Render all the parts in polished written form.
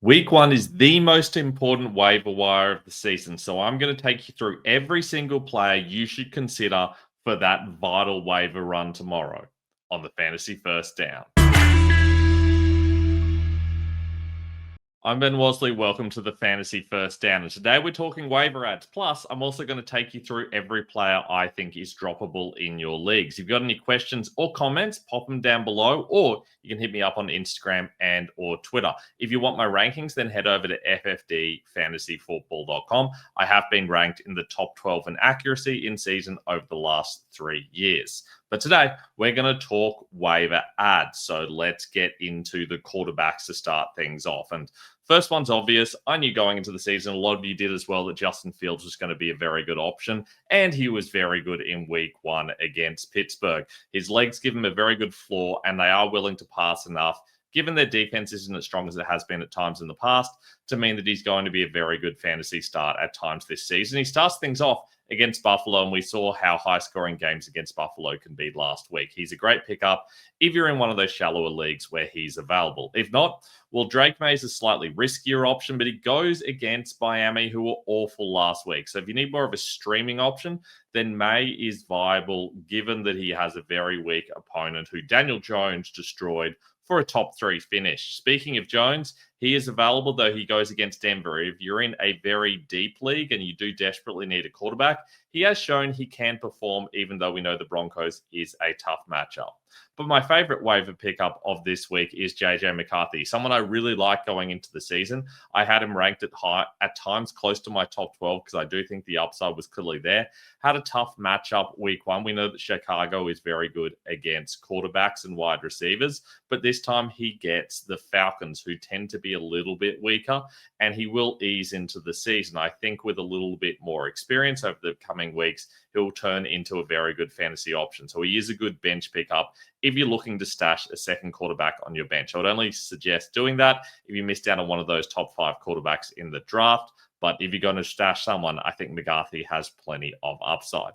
Week one is the most important waiver wire of the season. So I'm going to take you through every single player you should consider for that vital waiver run tomorrow on the Fantasy First Down. I'm Ben Wasley. Welcome to the Fantasy First Down. And today we're talking waiver ads. Plus, I'm also going to take you through every player I think is droppable in your leagues. If you've got any questions or comments, pop them down below, or you can hit me up on Instagram and or Twitter. If you want my rankings, then head over to ffdfantasyfootball.com. I have been ranked in the top 12 in accuracy in season over the last 3 years. But today, we're going to talk waiver ads. So let's get into the quarterbacks to start things off. And first one's obvious. I knew going into the season, a lot of you did as well, that Justin Fields was going to be a very good option. And he was very good in week one against Pittsburgh. His legs give him a very good floor, and they are willing to pass enough, given their defense isn't as strong as it has been at times in the past, to mean that he's going to be a very good fantasy start at times this season. He starts things off against Buffalo, and we saw how high-scoring games against Buffalo can be last week. He's a great pickup if you're in one of those shallower leagues where he's available. If not, well, Drake May is a slightly riskier option, but he goes against Miami, who were awful last week. So if you need more of a streaming option, then May is viable, given that he has a very weak opponent who Daniel Jones destroyed for a top 3 finish. Speaking of Jones, he is available, though he goes against Denver. If you're in a very deep league and you do desperately need a quarterback, he has shown he can perform, even though we know the Broncos is a tough matchup. But my favorite waiver pickup of this week is JJ McCarthy, someone I really like going into the season. I had him ranked at times close to my top 12 because I do think the upside was clearly there. Had a tough matchup week one. We know that Chicago is very good against quarterbacks and wide receivers, but this time he gets the Falcons, who tend to be a little bit weaker, and he will ease into the season. I think with a little bit more experience over the coming weeks, he'll turn into a very good fantasy option. So he is a good bench pickup if you're looking to stash a second quarterback on your bench. I would only suggest doing that if you missed out on one of those top 5 quarterbacks in the draft. But if you're going to stash someone, I think McCarthy has plenty of upside.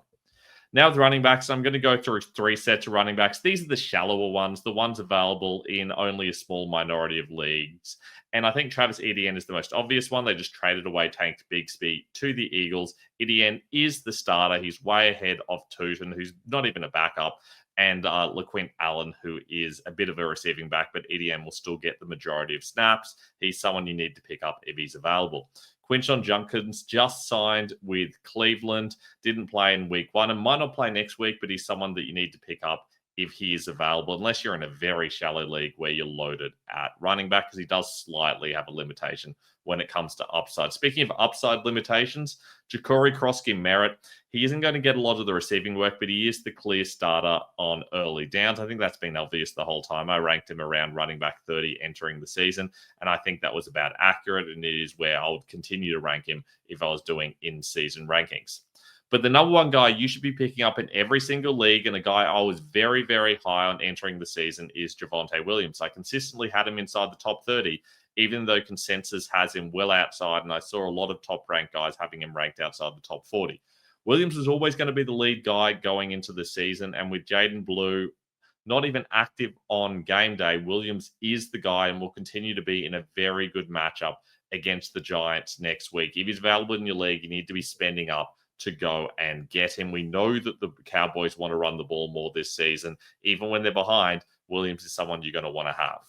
Now with running backs, I'm going to go through 3 sets of running backs. These are the shallower ones, the ones available in only a small minority of leagues. And I think Travis Etienne is the most obvious one. They just traded away Tank Bigsby to the Eagles. Etienne is the starter. He's way ahead of Tootin, who's not even a backup, and LaQuint Allen, who is a bit of a receiving back, but Etienne will still get the majority of snaps. He's someone you need to pick up if he's available. Quinshon Judkins just signed with Cleveland, didn't play in week one and might not play next week, but he's someone that you need to pick up if he is available, unless you're in a very shallow league where you're loaded at running back, because he does slightly have a limitation when it comes to upside. Speaking of upside limitations, Ja'Cory Krosky-Merritt, he isn't going to get a lot of the receiving work, but he is the clear starter on early downs. I think that's been obvious the whole time. I ranked him around running back 30 entering the season, and I think that was about accurate, and it is where I would continue to rank him if I was doing in-season rankings. But the number one guy you should be picking up in every single league, and a guy I was very, very high on entering the season, is Javonte Williams. I consistently had him inside the top 30, even though consensus has him well outside, and I saw a lot of top-ranked guys having him ranked outside the top 40. Williams is always going to be the lead guy going into the season, and with Jaden Blue not even active on game day, Williams is the guy and will continue to be in a very good matchup against the Giants next week. If he's available in your league, you need to be spending up to go and get him. We know that the Cowboys want to run the ball more this season. Even when they're behind, Williams is someone you're going to want to have.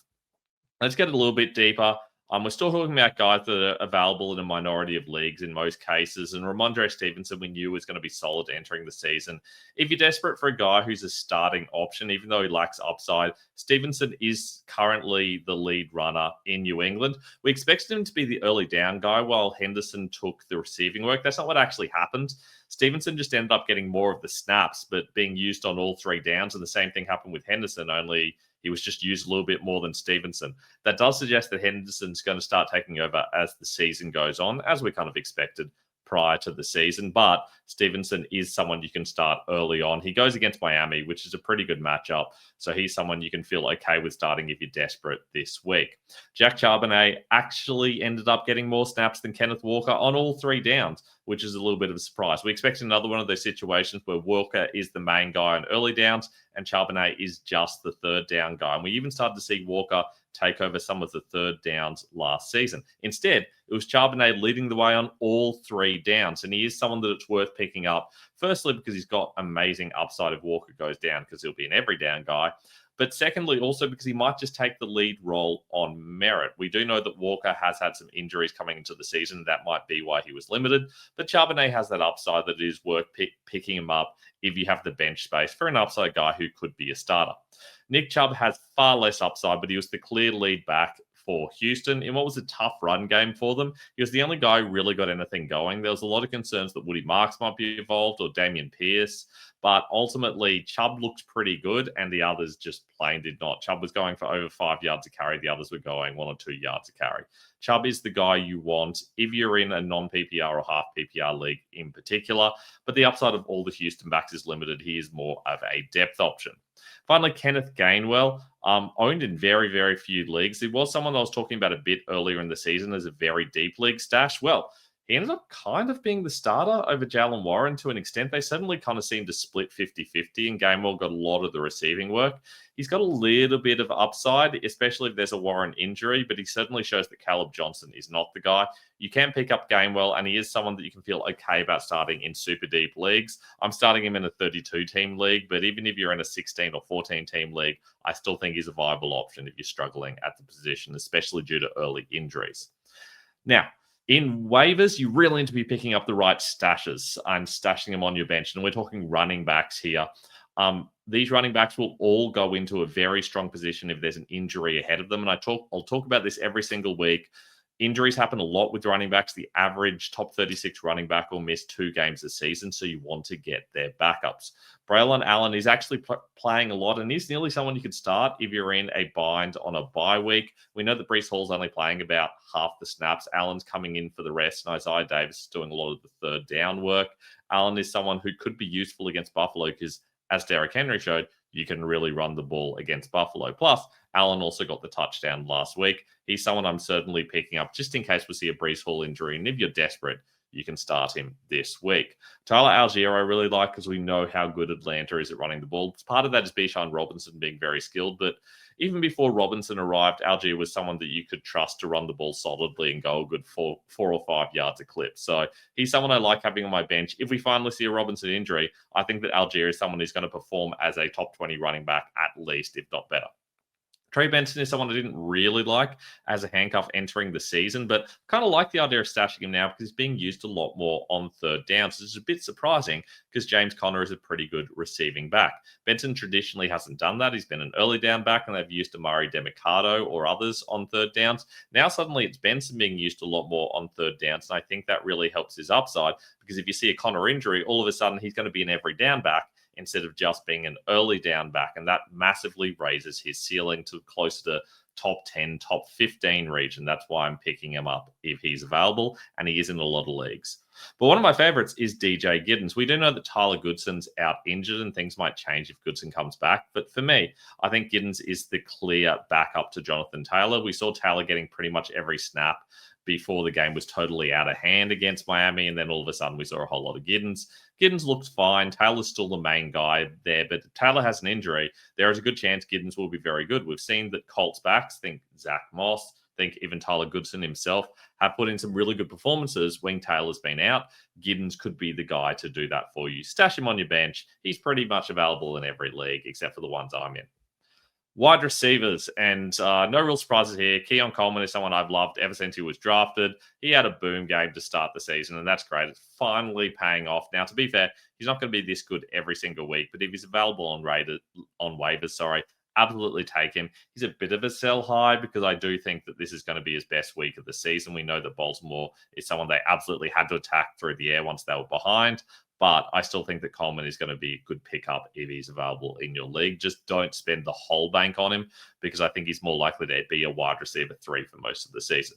Let's get a little bit deeper. We're still talking about guys that are available in a minority of leagues in most cases. And Ramondre Stevenson, we knew was going to be solid entering the season. If you're desperate for a guy who's a starting option, even though he lacks upside, Stevenson is currently the lead runner in New England. We expected him to be the early down guy while Henderson took the receiving work. That's not what actually happened. Stevenson just ended up getting more of the snaps, but being used on all 3 downs. And the same thing happened with Henderson, only he was just used a little bit more than Stevenson. That does suggest that Henderson's going to start taking over as the season goes on, as we kind of expected prior to the season. But Stevenson is someone you can start early on. He goes against Miami, which is a pretty good matchup. So he's someone you can feel okay with starting if you're desperate this week. Jack Charbonnet actually ended up getting more snaps than Kenneth Walker on all 3 downs. which is a little bit of a surprise. We expect another one of those situations where Walker is the main guy on early downs and Charbonnet is just the third down guy. And we even started to see Walker take over some of the third downs last season. Instead, it was Charbonnet leading the way on all 3 downs. And he is someone that it's worth picking up. Firstly, because he's got amazing upside if Walker goes down, because he'll be an every down guy. But secondly, also because he might just take the lead role on merit. We do know that Walker has had some injuries coming into the season. That might be why he was limited. But Charbonnet has that upside that it is worth picking him up if you have the bench space for an upside guy who could be a starter. Nick Chubb has far less upside, but he was the clear lead back for Houston in what was a tough run game for them. He was the only guy who really got anything going. There was a lot of concerns that Woody Marks might be involved or Damian Pierce, but ultimately Chubb looked pretty good and the others just plain did not. Chubb was going for over 5 yards a carry. The others were going 1 or 2 yards a carry. Chubb is the guy you want if you're in a non-PPR or half PPR league in particular, but the upside of all the Houston backs is limited. He is more of a depth option. Finally, Kenneth Gainwell, owned in very, very few leagues. He was someone I was talking about a bit earlier in the season as a very deep league stash. Well, he ended up kind of being the starter over Jalen Warren to an extent. They suddenly kind of seemed to split 50-50, and Gainwell got a lot of the receiving work. He's got a little bit of upside, especially if there's a Warren injury, but he certainly shows that Caleb Johnson is not the guy. You can pick up Gainwell, and he is someone that you can feel okay about starting in super deep leagues. I'm starting him in a 32-team league, but even if you're in a 16 or 14-team league, I still think he's a viable option if you're struggling at the position, especially due to early injuries. Now, in waivers, you really need to be picking up the right stashes and stashing them on your bench. And we're talking running backs here. These running backs will all go into a very strong position if there's an injury ahead of them. And I'll talk about this every single week. Injuries happen a lot with running backs. The average top 36 running back will miss 2 games a season, so you want to get their backups. Braylon Allen is actually playing a lot, and he's nearly someone you could start if you're in a bind on a bye week. We know that Breece Hall's only playing about half the snaps. Allen's coming in for the rest, and Isaiah Davis is doing a lot of the third down work. Allen is someone who could be useful against Buffalo because, as Derrick Henry showed, you can really run the ball against Buffalo. Plus, Allen also got the touchdown last week. He's someone I'm certainly picking up just in case we see a Breece Hall injury. And if you're desperate, you can start him this week. Tyler Algier I really like because we know how good Atlanta is at running the ball. Part of that is Bijan Robinson being very skilled, but even before Robinson arrived, Algier was someone that you could trust to run the ball solidly and go a good 4 or 5 yards a clip. So he's someone I like having on my bench. If we finally see a Robinson injury, I think that Algier is someone who's going to perform as a top 20 running back at least, if not better. Trey Benson is someone I didn't really like as a handcuff entering the season, but kind of like the idea of stashing him now because he's being used a lot more on third downs. It's a bit surprising because James Conner is a pretty good receiving back. Benson traditionally hasn't done that. He's been an early down back, and they've used Amari Demicado or others on third downs. Now suddenly it's Benson being used a lot more on third downs, and I think that really helps his upside because if you see a Conner injury, all of a sudden he's going to be an every down back instead of just being an early down back. And that massively raises his ceiling to close to top 10, top 15 region. That's why I'm picking him up if he's available, and he is in a lot of leagues. But one of my favorites is DJ Giddens. We do know that Tyler Goodson's out injured and things might change if Goodson comes back. But for me, I think Giddens is the clear backup to Jonathan Taylor. We saw Taylor getting pretty much every snap before the game was totally out of hand against Miami, and then all of a sudden we saw a whole lot of Giddens. Giddens looked fine. Taylor's still the main guy there, but if Taylor has an injury, there is a good chance Giddens will be very good. We've seen that Colts backs, think Zach Moss, think even Tyler Goodson himself, have put in some really good performances when Taylor's been out. Giddens could be the guy to do that for you. Stash him on your bench. He's pretty much available in every league except for the ones I'm in. Wide receivers, and no real surprises here. Keon Coleman is someone I've loved ever since he was drafted. He had a boom game to start the season, and that's great. It's finally paying off. Now, to be fair, he's not going to be this good every single week, but if he's available on waivers, absolutely take him. He's a bit of a sell high because I do think that this is going to be his best week of the season. We know that Baltimore is someone they absolutely had to attack through the air once they were behind. But I still think that Coleman is going to be a good pickup if he's available in your league. Just don't spend the whole bank on him because I think he's more likely to be a wide receiver 3 for most of the season.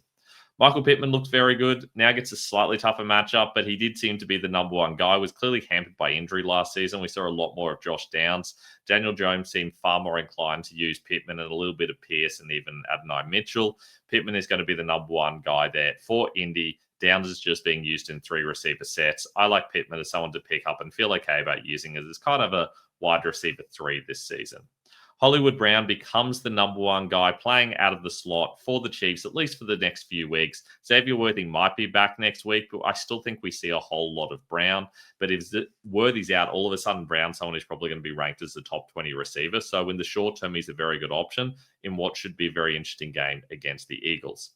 Michael Pittman looked very good. Now gets a slightly tougher matchup, but he did seem to be the number one guy. Was clearly hampered by injury last season. We saw a lot more of Josh Downs. Daniel Jones seemed far more inclined to use Pittman and a little bit of Pierce and even Adonai Mitchell. Pittman is going to be the number one guy there for Indy. Downs is just being used in 3 receiver sets. I like Pittman as someone to pick up and feel okay about using as kind of a wide receiver 3 this season. Hollywood Brown becomes the number 1 guy playing out of the slot for the Chiefs, at least for the next few weeks. Xavier Worthy might be back next week, but I still think we see a whole lot of Brown. But if Worthy's out, all of a sudden Brown's someone who's probably going to be ranked as the top 20 receiver. So in the short term, he's a very good option in what should be a very interesting game against the Eagles.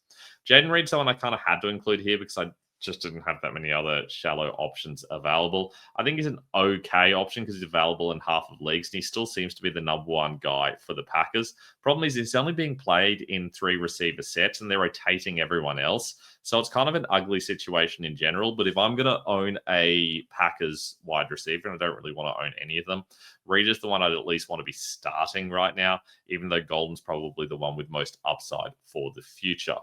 Jaden Reed, someone I kind of had to include here because I just didn't have that many other shallow options available. I think he's an okay option because he's available in half of leagues, and he still seems to be the number 1 guy for the Packers. Problem is, he's only being played in 3 receiver sets, and they're rotating everyone else. So it's kind of an ugly situation in general. But if I'm going to own a Packers wide receiver, and I don't really want to own any of them, Reed is the one I'd at least want to be starting right now, even though Golden's probably the one with most upside for the future.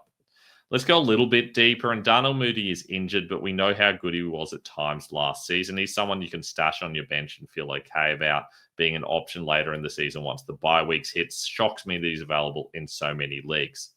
Let's go a little bit deeper. And Darnell Mooney is injured, but we know how good he was at times last season. He's someone you can stash on your bench and feel okay about being an option later in the season once the bye weeks hits. Shocks me that he's available in so many leagues.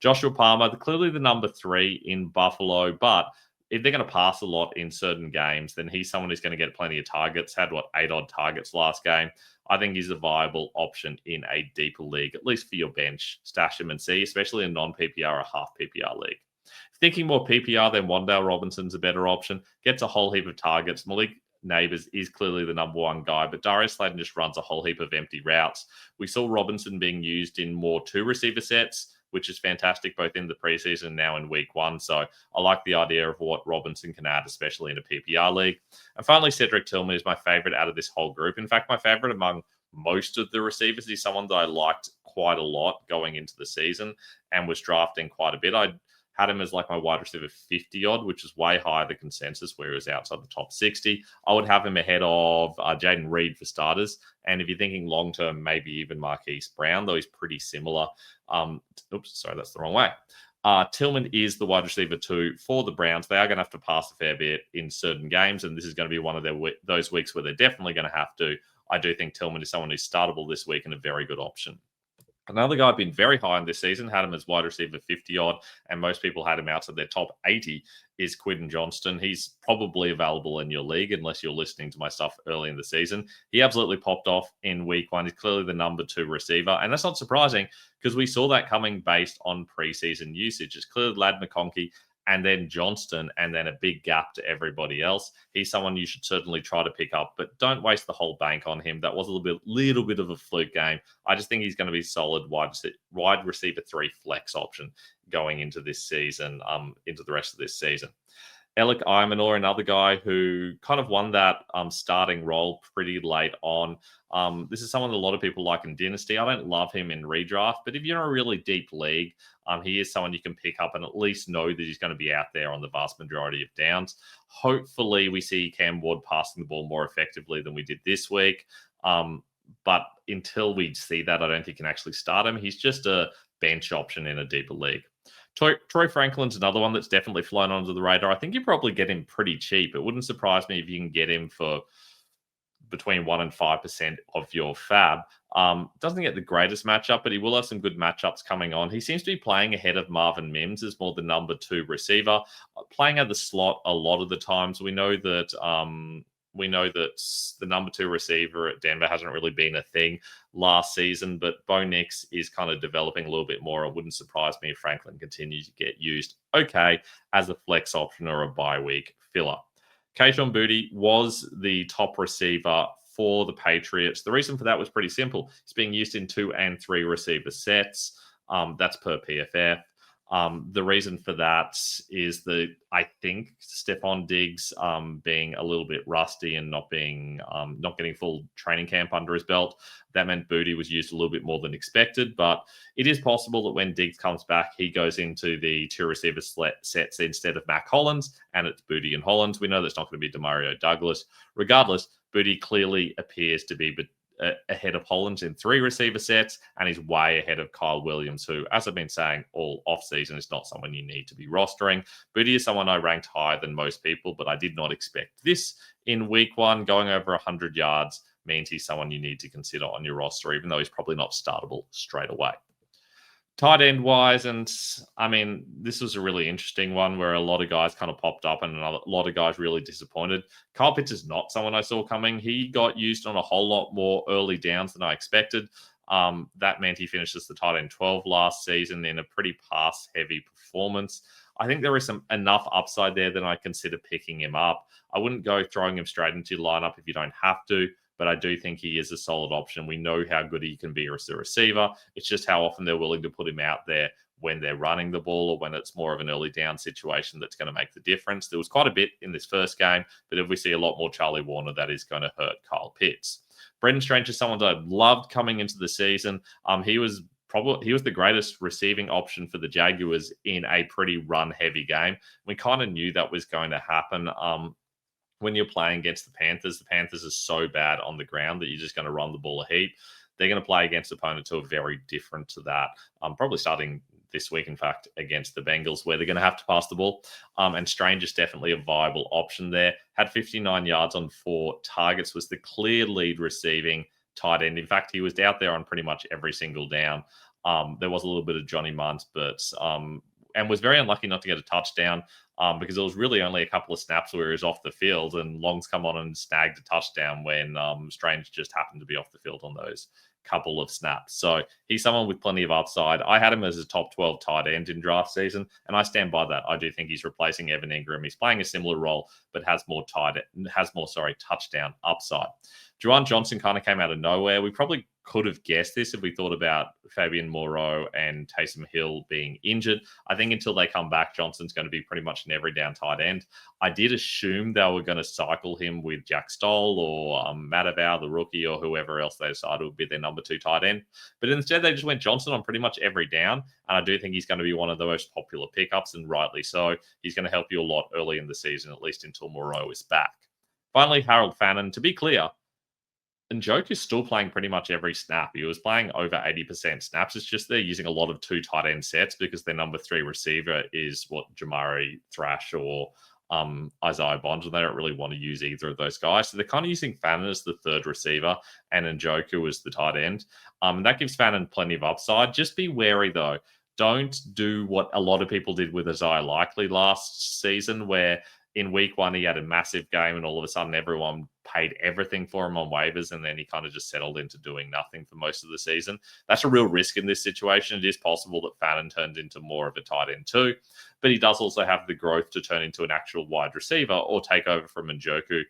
Joshua Palmer, clearly the number 3 in Buffalo, but if they're going to pass a lot in certain games, then he's someone who's going to get plenty of targets. Had 8 odd targets last game. I think he's a viable option in a deeper league, at least for your bench. Stash him and see, especially in non-PPR or half PPR league. If thinking more PPR, then Wan'Dale Robinson's a better option. Gets a whole heap of targets. Malik Neighbors is clearly the number 1 guy, but Darius Slayton just runs a whole heap of empty routes. We saw Robinson being used in more 2 receiver sets, which is fantastic both in the preseason and now in week 1. So I like the idea of what Robinson can add, especially in a PPR league. And finally, Cedric Tillman is my favorite out of this whole group. In fact, my favorite among most of the receivers. He's someone that I liked quite a lot going into the season and was drafting quite a bit. I had him as like my wide receiver 50 odd, which is way higher than consensus, where he was outside the top 60. I would have him ahead of Jaden Reed for starters. And if you're thinking long term, maybe even Marquise Brown, though he's pretty similar. Oops, sorry, that's the wrong way. Tillman is the wide receiver 2 for the Browns. They are going to have to pass a fair bit in certain games, and this is going to be one of those weeks where they're definitely going to have to. I do think Tillman is someone who's startable this week and a very good option. Another guy I've been very high on this season, had him as wide receiver 50 odd, and most people had him outside their top 80, is Quinton Johnston. He's probably available in your league unless you're listening to my stuff early in the season. He absolutely popped off in week 1. He's clearly the number 2 receiver, and that's not surprising because we saw that coming based on preseason usage. It's clearly Ladd McConkey and then Johnston, and then a big gap to everybody else. He's someone you should certainly try to pick up, but don't waste the whole bank on him. That was a little bit of a fluke game. I just think he's going to be solid wide receiver 3 flex option going into this season, into the rest of this season. Alec Imanor, another guy who kind of won that starting role pretty late on. This is someone that a lot of people like in Dynasty. I don't love him in redraft, but if you're in a really deep league, he is someone you can pick up and at least know that he's going to be out there on the vast majority of downs. Hopefully, we see Cam Ward passing the ball more effectively than we did this week. But until we see that, I don't think you can actually start him. He's just a bench option in a deeper league. Troy Franklin's another one that's definitely flown under the radar. I think you probably get him pretty cheap. It wouldn't surprise me if you can get him for between 1% and 5% of your fab. Doesn't get the greatest matchup, but he will have some good matchups coming on. He seems to be playing ahead of Marvin Mims as more the number 2 receiver, playing at the slot a lot of the times. We know that the number 2 receiver at Denver hasn't really been a thing last season, but Bo Nix is kind of developing a little bit more. It wouldn't surprise me if Franklin continues to get used okay as a flex option or a bye week filler. Kayshon Boutte was the top receiver for the Patriots. The reason for that was pretty simple. It's being used in 2 and 3 receiver sets. That's per PFF. The reason for that is that I think Stephon Diggs being a little bit rusty and not getting full training camp under his belt, that meant Boutte was used a little bit more than expected. But it is possible that when Diggs comes back, he goes into the 2 receiver sets instead of Mac Hollins, and it's Boutte and Hollins. We know that's not going to be Demario Douglas. Regardless, Boutte clearly appears to be ahead of Hollins in 3 receiver sets, and he's way ahead of Kyle Williams, who, as I've been saying all offseason, is not someone you need to be rostering. Boutte is someone I ranked higher than most people, but I did not expect this in week 1. Going over 100 yards means he's someone you need to consider on your roster, even though he's probably not startable straight away. Tight end wise, and I mean, this was a really interesting one where a lot of guys kind of popped up and a lot of guys really disappointed. Kyle Pitts is not someone I saw coming. He got used on a whole lot more early downs than I expected. That meant he finishes the tight end 12 last season in a pretty pass heavy performance. I think there is enough upside there that I consider picking him up. I wouldn't go throwing him straight into your lineup if you don't have to, but I do think he is a solid option. We know how good he can be as a receiver. It's just how often they're willing to put him out there when they're running the ball or when it's more of an early down situation that's going to make the difference. There was quite a bit in this first game, but if we see a lot more Charlie Warner, that is going to hurt Kyle Pitts. Brendan Strange is someone that I loved coming into the season. He was the greatest receiving option for the Jaguars in a pretty run-heavy game. We kind of knew that was going to happen. When you're playing against the Panthers are so bad on the ground that you're just going to run the ball a heap. They're going to play against opponents who are very different to that. Probably starting this week, in fact, against the Bengals, where they're going to have to pass the ball. And Strange is definitely a viable option there. Had 59 yards on 4 targets, was the clear lead receiving tight end. In fact, he was out there on pretty much every single down. There was a little bit of Johnny Munt, but and was very unlucky not to get a touchdown because it was really only a couple of snaps where he was off the field, and Long's come on and snagged a touchdown when Strange just happened to be off the field on those couple of snaps. So he's someone with plenty of upside. I had him as a top 12 tight end in draft season, and I stand by that. I do think he's replacing Evan Ingram. He's playing a similar role, but has more touchdown upside. Juwan Johnson kind of came out of nowhere. We probably could have guessed this if we thought about Fabian Moreau and Taysom Hill being injured. I think until they come back, Johnson's going to be pretty much an every down tight end. I did assume they were going to cycle him with Jack Stoll or Matavau, the rookie, or whoever else they decided would be their number 2 tight end. But instead, they just went Johnson on pretty much every down. And I do think he's going to be one of the most popular pickups, and rightly so. He's going to help you a lot early in the season, at least until Moreau is back. Finally, Harold Fannin. To be clear, Njoku's still playing pretty much every snap. He was playing over 80% snaps. It's just they're using a lot of 2 tight end sets because their number 3 receiver is Jamari Thrash or Isaiah Bond, and they don't really want to use either of those guys. So they're kind of using Fannin as the 3rd receiver and Njoku as the tight end. That gives Fannin plenty of upside. Just be wary, though. Don't do what a lot of people did with Isaiah Likely last season, where in week 1, he had a massive game and all of a sudden everyone paid everything for him on waivers, and then he kind of just settled into doing nothing for most of the season. That's a real risk in this situation. It is possible that Fannin turned into more of a tight end too, but he does also have the growth to turn into an actual wide receiver or take over from Njoku,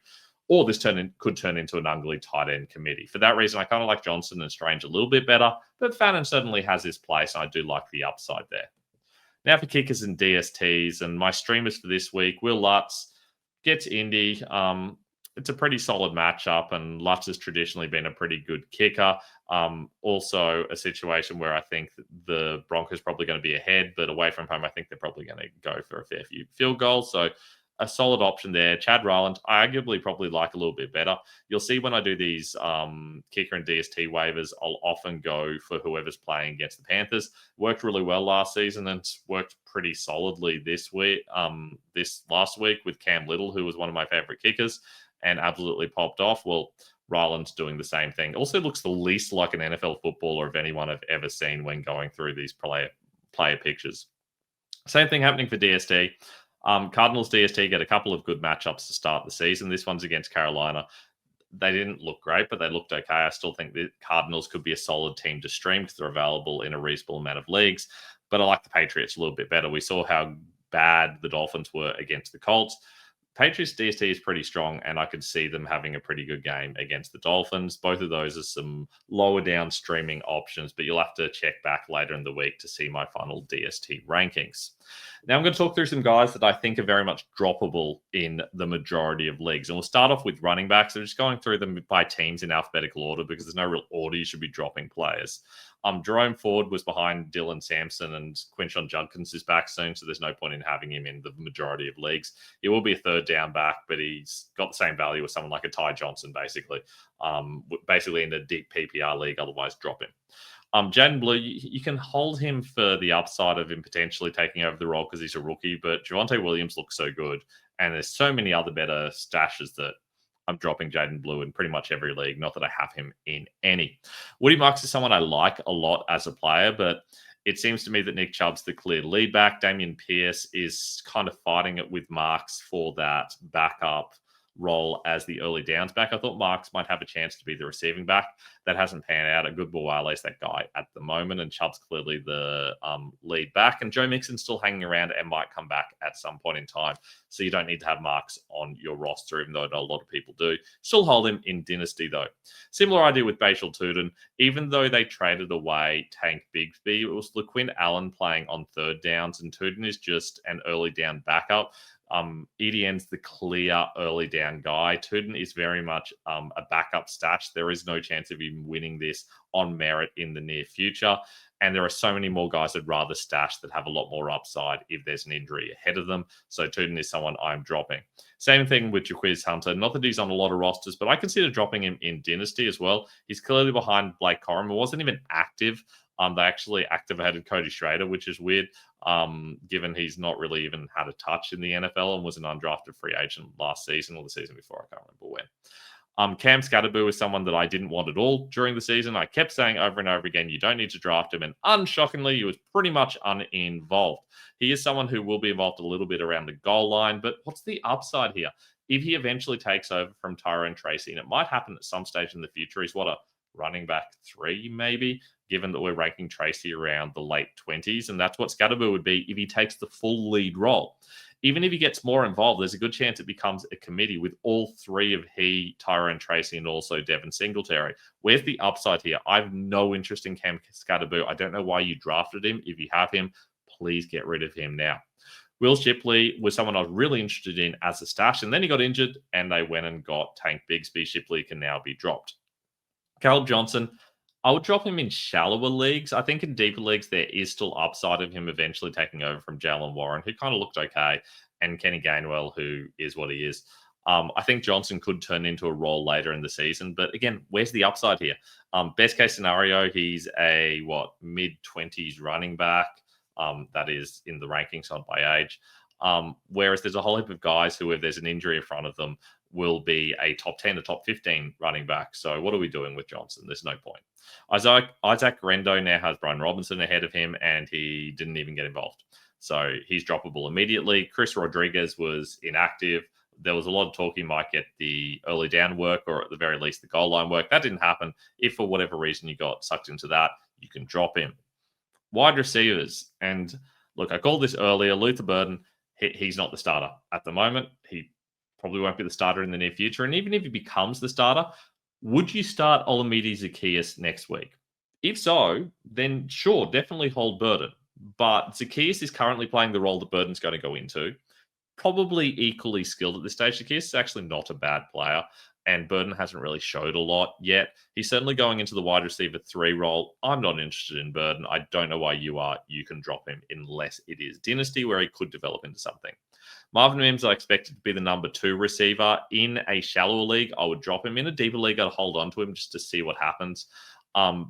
or this could turn into an ugly tight end committee. For that reason, I kind of like Johnson and Strange a little bit better, but Fannin certainly has his place, and I do like the upside there. Now for kickers and DSTs, and my streamers for this week, Will Lutz gets Indy. It's a pretty solid matchup, and Lutz has traditionally been a pretty good kicker. Also a situation where I think the Broncos probably going to be ahead, but away from home, I think they're probably going to go for a fair few field goals. So a solid option there. Chad Ryland, I arguably probably like a little bit better. You'll see when I do these kicker and DST waivers, I'll often go for whoever's playing against the Panthers. Worked really well last season and worked pretty solidly this last week with Cam Little, who was one of my favorite kickers and absolutely popped off. Well, Ryland's doing the same thing. Also looks the least like an NFL footballer of anyone I've ever seen when going through these player pictures. Same thing happening for DST. Cardinals DST get a couple of good matchups to start the season. This one's against Carolina. They didn't look great, but they looked okay. I still think the Cardinals could be a solid team to stream because they're available in a reasonable amount of leagues. But I like the Patriots a little bit better. We saw how bad the Dolphins were against the Colts. Patriots DST is pretty strong, and I could see them having a pretty good game against the Dolphins. Both of those are some lower down streaming options, but you'll have to check back later in the week to see my final DST rankings. Now I'm going to talk through some guys that I think are very much droppable in the majority of leagues. And we'll start off with running backs. So just going through them by teams in alphabetical order because there's no real order you should be dropping players. Jerome Ford was behind Dylan Sampson, and Quinshon Judkins is back soon, so there's no point in having him in the majority of leagues. He will be a 3rd down back, but he's got the same value as someone like a Ty Johnson, basically. Basically in a deep PPR league, otherwise drop him. Jaden Blue, you can hold him for the upside of him potentially taking over the role because he's a rookie, but Javonte Williams looks so good, and there's so many other better stashes that I'm dropping Jaden Blue in pretty much every league. Not that I have him in any. Woody Marks is someone I like a lot as a player, but it seems to me that Nick Chubb's the clear lead back. Damian Pierce is kind of fighting it with Marks for that backup role as the early downs back. I thought Marks might have a chance to be the receiving back. That hasn't panned out. A good Wasley's that guy at the moment, and Chubb's clearly the lead back. And Joe Mixon's still hanging around and might come back at some point in time. So you don't need to have Marks on your roster, even though a lot of people do. Still hold him in Dynasty, though. Similar idea with Bashal Tootin. Even though they traded away Tank Bigsby, it was LaQuinn Allen playing on third downs, and Tootin is just an early down backup. EDN's the clear early down guy. Tootin is very much a backup stash. There is no chance of him winning this on merit in the near future. And there are so many more guys I'd rather stash that have a lot more upside if there's an injury ahead of them. So Tootin is someone I'm dropping. Same thing with Jaquiz Hunter. Not that he's on a lot of rosters, but I consider dropping him in Dynasty as well. He's clearly behind Blake Corum. It wasn't even active. They actually activated Cody Schrader, which is weird, given he's not really even had a touch in the NFL and was an undrafted free agent last season or the season before. I can't remember when. Cam Scatterboo is someone that I didn't want at all during the season. I kept saying over and over again, you don't need to draft him. And unshockingly, he was pretty much uninvolved. He is someone who will be involved a little bit around the goal line. But what's the upside here? If he eventually takes over from Tyrone Tracy, and it might happen at some stage in the future, he's what, a running back 3 maybe, given that we're ranking Tracy around the late 20s. And that's what Scatterboo would be if he takes the full lead role. Even if he gets more involved, there's a good chance it becomes a committee with all 3 of he, Tyrone Tracy, and also Devin Singletary. Where's the upside here? I have no interest in Cam Scatterboo. I don't know why you drafted him. If you have him, please get rid of him now. Will Shipley was someone I was really interested in as a stash, and then he got injured, and they went and got Tank Bigsby. Shipley can now be dropped. Caleb Johnson, I would drop him in shallower leagues. I think in deeper leagues, there is still upside of him eventually taking over from Jalen Warren, who kind of looked okay, and Kenny Gainwell, who is what he is. I think Johnson could turn into a role later in the season. But again, where's the upside here? Best case scenario, he's a, mid-20s running back. That is in the rankings, not by age. Whereas there's a whole heap of guys who, if there's an injury in front of them, will be a top 10 or top 15 running back. So what are we doing with Johnson? There's no point. Isaac Rendo now has Brian Robinson ahead of him, and he didn't even get involved. So he's droppable immediately. Chris Rodriguez was inactive. There was a lot of talk he might get the early down work, or at the very least the goal line work. That didn't happen. If for whatever reason you got sucked into that, you can drop him. Wide receivers. And look, I called this earlier. Luther Burden, he's not the starter at the moment. He probably won't be the starter in the near future. And even if he becomes the starter, would you start Olamide Zacchaeus next week? If so, then sure, definitely hold Burden. But Zacchaeus is currently playing the role that Burden's going to go into. Probably equally skilled at this stage. Zacchaeus is actually not a bad player, and Burden hasn't really showed a lot yet. He's certainly going into the wide receiver 3 role. I'm not interested in Burden. I don't know why you are. You can drop him unless it is Dynasty, where he could develop into something. Marvin Mims, I expected to be the number 2 receiver. In a shallower league, I would drop him. In a deeper league, I'd hold on to him just to see what happens.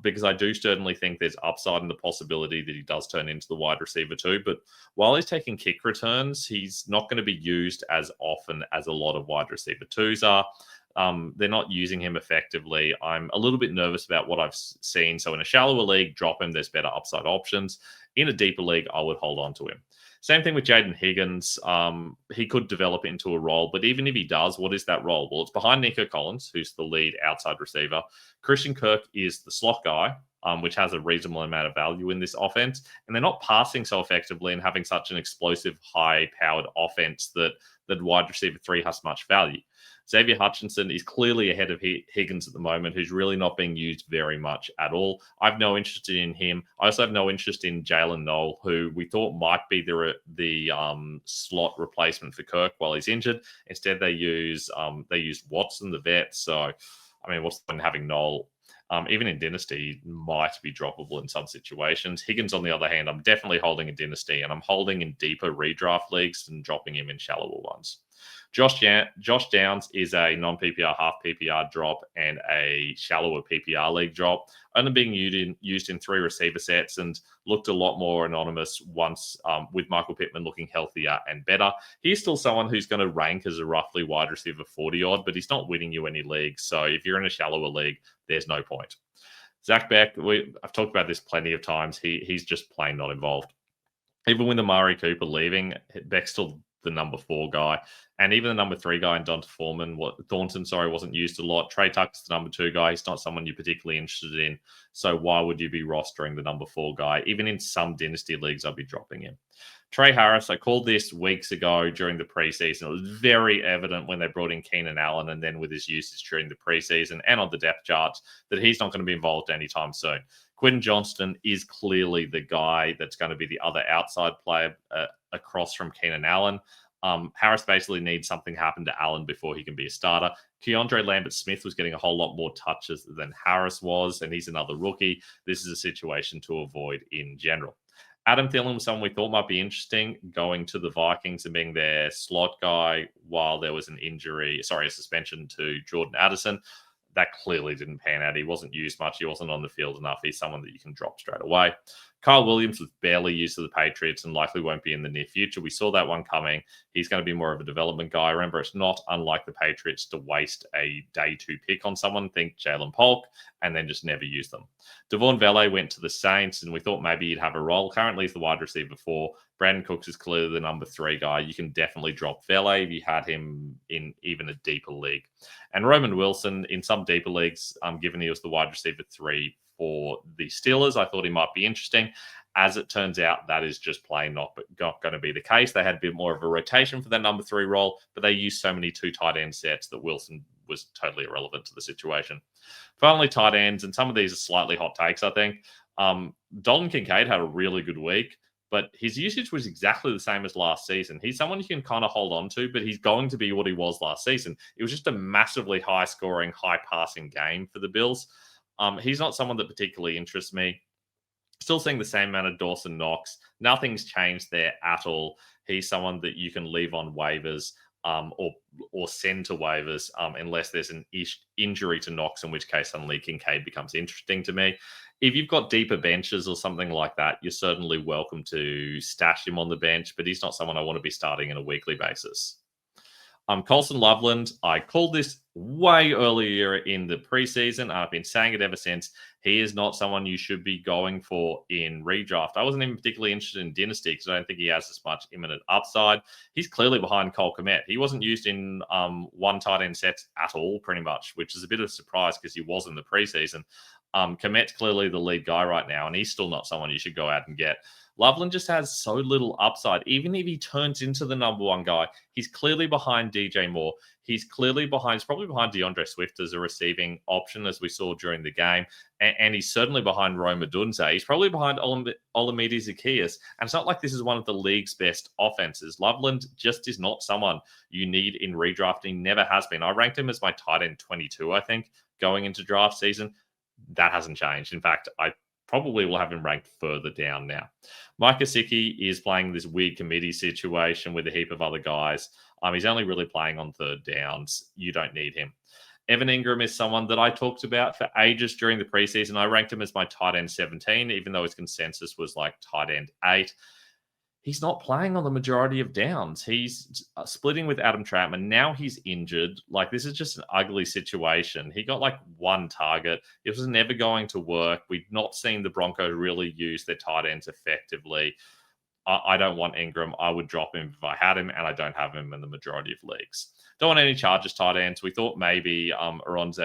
Because I do certainly think there's upside in the possibility that he does turn into the wide receiver 2. But while he's taking kick returns, he's not going to be used as often as a lot of wide receiver 2s are. They're not using him effectively. I'm a little bit nervous about what I've seen. So in a shallower league, drop him. There's better upside options. In a deeper league, I would hold on to him. Same thing with Jaden Higgins. He could develop into a role, but even if he does, what is that role? Well, it's behind Nico Collins, who's the lead outside receiver. Christian Kirk is the slot guy, which has a reasonable amount of value in this offense. And they're not passing so effectively and having such an explosive, high-powered offense that wide receiver 3 has much value. Xavier Hutchinson is clearly ahead of Higgins at the moment, who's really not being used very much at all. I have no interest in him. I also have no interest in Jalen Noel, who we thought might be the slot replacement for Kirk while he's injured. Instead, they used Watson, the vet. So, I mean, what's the point in having Noel? Even in Dynasty, might be droppable in some situations. Higgins, on the other hand, I'm definitely holding in Dynasty, and I'm holding in deeper redraft leagues and dropping him in shallower ones. Josh Downs is a non-PPR, half PPR drop and a shallower PPR league drop, only being used in 3 receiver sets and looked a lot more anonymous once with Michael Pittman looking healthier and better. He's still someone who's going to rank as a roughly wide receiver 40-odd, but he's not winning you any leagues. So if you're in a shallower league, there's no point. Zach Beck, I've talked about this plenty of times. He's just plain not involved. Even with Amari Cooper leaving, Beck's still the number 4 guy. And even the number 3 guy in Thornton, wasn't used a lot. Trey Tucker's the number 2 guy. He's not someone you're particularly interested in. So why would you be rostering the number 4 guy? Even in some dynasty leagues, I'd be dropping him. Trey Harris, I called this weeks ago during the preseason. It was very evident when they brought in Keenan Allen and then with his usage during the preseason and on the depth charts that he's not going to be involved anytime soon. Quentin Johnston is clearly the guy that's going to be the other outside player across from Keenan Allen. Harris basically needs something to happen to Allen before he can be a starter. Keandre Lambert-Smith was getting a whole lot more touches than Harris was, and he's another rookie. This is a situation to avoid in general. Adam Thielen was someone we thought might be interesting, going to the Vikings and being their slot guy while there was a suspension to Jordan Addison. That clearly didn't pan out. He wasn't used much. He wasn't on the field enough. He's someone that you can drop straight away. Kyle Williams was barely used to the Patriots and likely won't be in the near future. We saw that one coming. He's going to be more of a development guy. Remember, it's not unlike the Patriots to waste a day 2 pick on someone. Think Jalen Polk and then just never use them. Devon Vele went to the Saints and we thought maybe he'd have a role. Currently, he's the wide receiver 4. Brandon Cooks is clearly the number 3 guy. You can definitely drop Vele if you had him in even a deeper league. And Roman Wilson, in some deeper leagues, given he was the wide receiver 3 for the Steelers, I thought he might be interesting. As it turns out, that is just plain not going to be the case. They had a bit more of a rotation for that number 3 role, but they used so many 2 tight end sets that Wilson was totally irrelevant to the situation. Finally, tight ends, and some of these are slightly hot takes, I think. Dalton Kincaid had a really good week, but his usage was exactly the same as last season. He's someone you can kind of hold on to, but he's going to be what he was last season. It was just a massively high-scoring, high-passing game for the Bills. He's not someone that particularly interests me. Still seeing the same amount of Dawson Knox. Nothing's changed there at all. He's someone that you can leave on waivers or send to waivers unless there's an injury to Knox, in which case suddenly Kincaid becomes interesting to me. If you've got deeper benches or something like that, you're certainly welcome to stash him on the bench, but he's not someone I want to be starting on a weekly basis. Colson Loveland, I called this way earlier in the preseason, and I've been saying it ever since. He is not someone you should be going for in redraft. I wasn't even particularly interested in Dynasty because I don't think he has as much imminent upside. He's clearly behind Cole Kmet. He wasn't used in one tight end sets at all, pretty much, which is a bit of a surprise because he was in the preseason. Kmet's clearly the lead guy right now, and he's still not someone you should go out and get. Loveland just has so little upside. Even if he turns into the number 1 guy, he's clearly behind DJ Moore. He's probably behind DeAndre Swift as a receiving option, as we saw during the game. And he's certainly behind Rome Odunze. He's probably behind Olamide Zaccheaus. And it's not like this is one of the league's best offenses. Loveland just is not someone you need in redrafting. Never has been. I ranked him as my tight end 22, I think, going into draft season. That hasn't changed. In fact, I probably will have him ranked further down now. Mike Gesicki is playing this weird committee situation with a heap of other guys. He's only really playing on 3rd downs. You don't need him. Evan Ingram is someone that I talked about for ages during the preseason. I ranked him as my tight end 17, even though his consensus was like tight end 8. He's not playing on the majority of downs. He's splitting with Adam Trautman. Now he's injured. Like, this is just an ugly situation. He got like 1 target. It was never going to work. We've not seen the Broncos really use their tight ends effectively. I don't want Ingram. I would drop him if I had him, and I don't have him in the majority of leagues. Don't want any Chargers tight ends. We thought maybe Aronze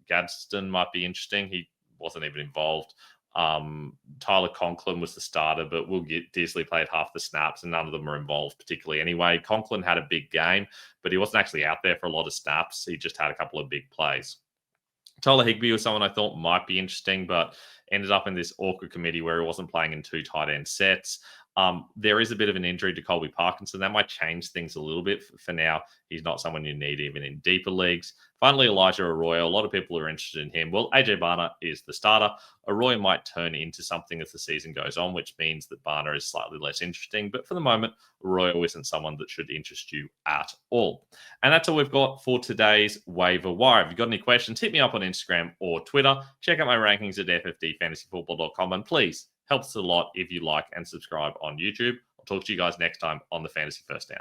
Gadsden might be interesting. He wasn't even involved. Tyler Conklin was the starter, but Disley played half the snaps and none of them were involved particularly anyway. Conklin had a big game, but he wasn't actually out there for a lot of snaps. He just had a couple of big plays. Tyler Higbee was someone I thought might be interesting, but ended up in this awkward committee where he wasn't playing in 2 tight end sets. There is a bit of an injury to Colby Parkinson. That might change things a little bit. For now, he's not someone you need even in deeper leagues. Finally, Elijah Arroyo. A lot of people are interested in him. Well, AJ Barner is the starter. Arroyo might turn into something as the season goes on, which means that Barner is slightly less interesting. But for the moment, Arroyo isn't someone that should interest you at all. And that's all we've got for today's Waiver Wire. If you've got any questions, hit me up on Instagram or Twitter. Check out my rankings at ffdfantasyfootball.com. And please, helps a lot if you like and subscribe on YouTube. I'll talk to you guys next time on the Fantasy First Down.